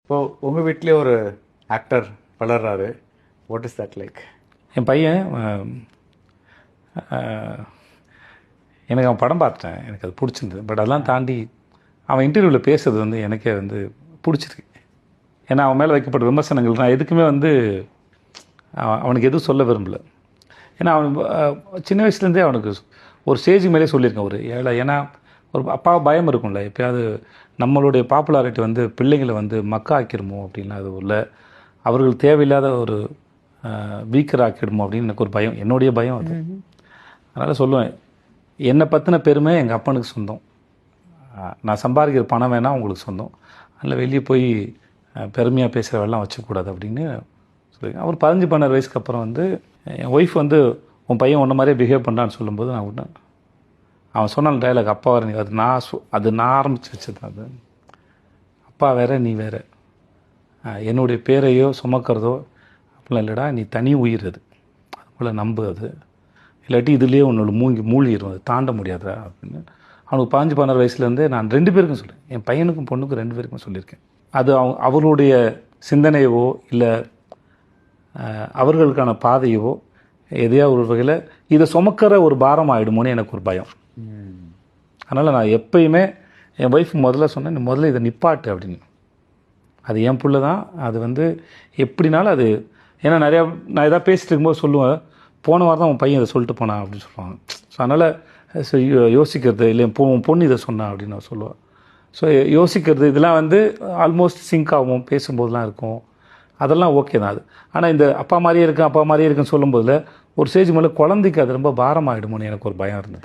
இப்போ உங்கள் வீட்லேயே ஒரு ஆக்டர் வளர்றாரு. What is that like? என் பையன் எனக்கு அவன் படம் பார்த்தேன், எனக்கு அது பிடிச்சிருந்தது. பட் அதெல்லாம் தாண்டி அவன் இன்டர்வியூவில் பேசுறது வந்து எனக்கே வந்து பிடிச்சிருக்கு. ஏன்னா அவன் மேலே வைக்கப்பட்ட விமர்சனங்கள் நான் எதுக்குமே வந்து அவனுக்கு எதுவும் சொல்ல விரும்பலை. ஏன்னா அவன் சின்ன வயசுலேருந்தே அவனுக்கு ஒரு ஸ்டேஜுக்கு மேலே சொல்லியிருக்கேன் ஒரு ஏழை. ஏன்னா ஒரு அப்பா பயம் இருக்கும்ல, எப்போயாவது நம்மளுடைய பாப்புலாரிட்டி வந்து பிள்ளைங்களை வந்து மக்கா ஆக்கிடுமோ அப்படின்லாம் அது இல்லை, அவர்கள் தேவையில்லாத ஒரு வீக்கர் ஆக்கிடுமோ அப்படின்னு எனக்கு ஒரு பயம், என்னுடைய பயம் அது. அதனால் சொல்லுவேன், என்னை பற்றின பெருமை எங்கள் அப்பனுக்கு சொந்தம். நான் சம்பாதிக்கிற பணம் வேணால் உங்களுக்கு சொந்தம், அதில் வெளியே போய் பெருமையாக பேசுகிறவெல்லாம் வச்சக்கூடாது அப்படின்னு சொல்லியிருக்கேன். அவர் 15-12 வயசுக்கு அப்புறம் வந்து என் ஒய்ஃப் வந்து உன் பையன் ஒன்றை மாதிரியே பிஹேவ் பண்ணுறான்னு சொல்லும்போது நான் விட்டேன். அவன் சொன்ன டைலாக் அப்பா வேறு, அது நான் ஆரம்பித்து வச்சது. அது அப்பா வேறு நீ வேறு, என்னுடைய பேரையோ சுமக்கிறதோ அப்படிலாம் இல்லைடா, நீ தனி உயிர், அது அதுபோல் நம்பு, அது இல்லாட்டி இதுலேயே உன்னோட மூழ்கிடும், அது தாண்ட முடியாதா அப்படின்னு. அவனுக்கு 15-16 வயசுலேருந்தே நான் 2 பேருக்கும் சொல்கிறேன், என் பையனுக்கும் பொண்ணுக்கும் 2 பேருக்கும் சொல்லியிருக்கேன். அது அவர்களுடைய சிந்தனையவோ இல்லை அவர்களுக்கான பாதையவோ எதையா ஒரு வகையில் இதை சுமக்கிற ஒரு பாரம் ஆகிடுமோன்னு எனக்கு ஒரு பயம். அதனால் நான் எப்பயுமே என் ஒய்ஃப் முதல்ல சொன்னேன், நீ முதல்ல இதை நிப்பாட்டு அப்படின்னு. அது என் பிள்ளை தான், அது வந்து எப்படினாலும் அது, ஏன்னா நிறையா நான் எதாவது பேசிகிட்டு இருக்கும்போது சொல்லுவேன், போன வாரம் தான் உன் பையன் இதை சொல்லிட்டு போனான் அப்படின்னு சொல்லுவாங்க. ஸோ அதனால் யோசிக்கிறது இல்லை, உன் பொண்ணு இதை சொன்னான் அப்படின்னு நான் சொல்லுவேன். ஸோ யோசிக்கிறது இதெல்லாம் வந்து ஆல்மோஸ்ட் சிங்க் ஆகும், பேசும்போதெலாம் இருக்கும், அதெல்லாம் ஓகே தான் அது. ஆனால் இந்த அப்பா மாதிரியே இருக்குன்னு சொல்லும்போதில் ஒரு ஸ்டேஜ் மேலே குழந்தைக்கு அது ரொம்ப பாரமாகிடுமோன்னு எனக்கு ஒரு பயம் இருந்தது.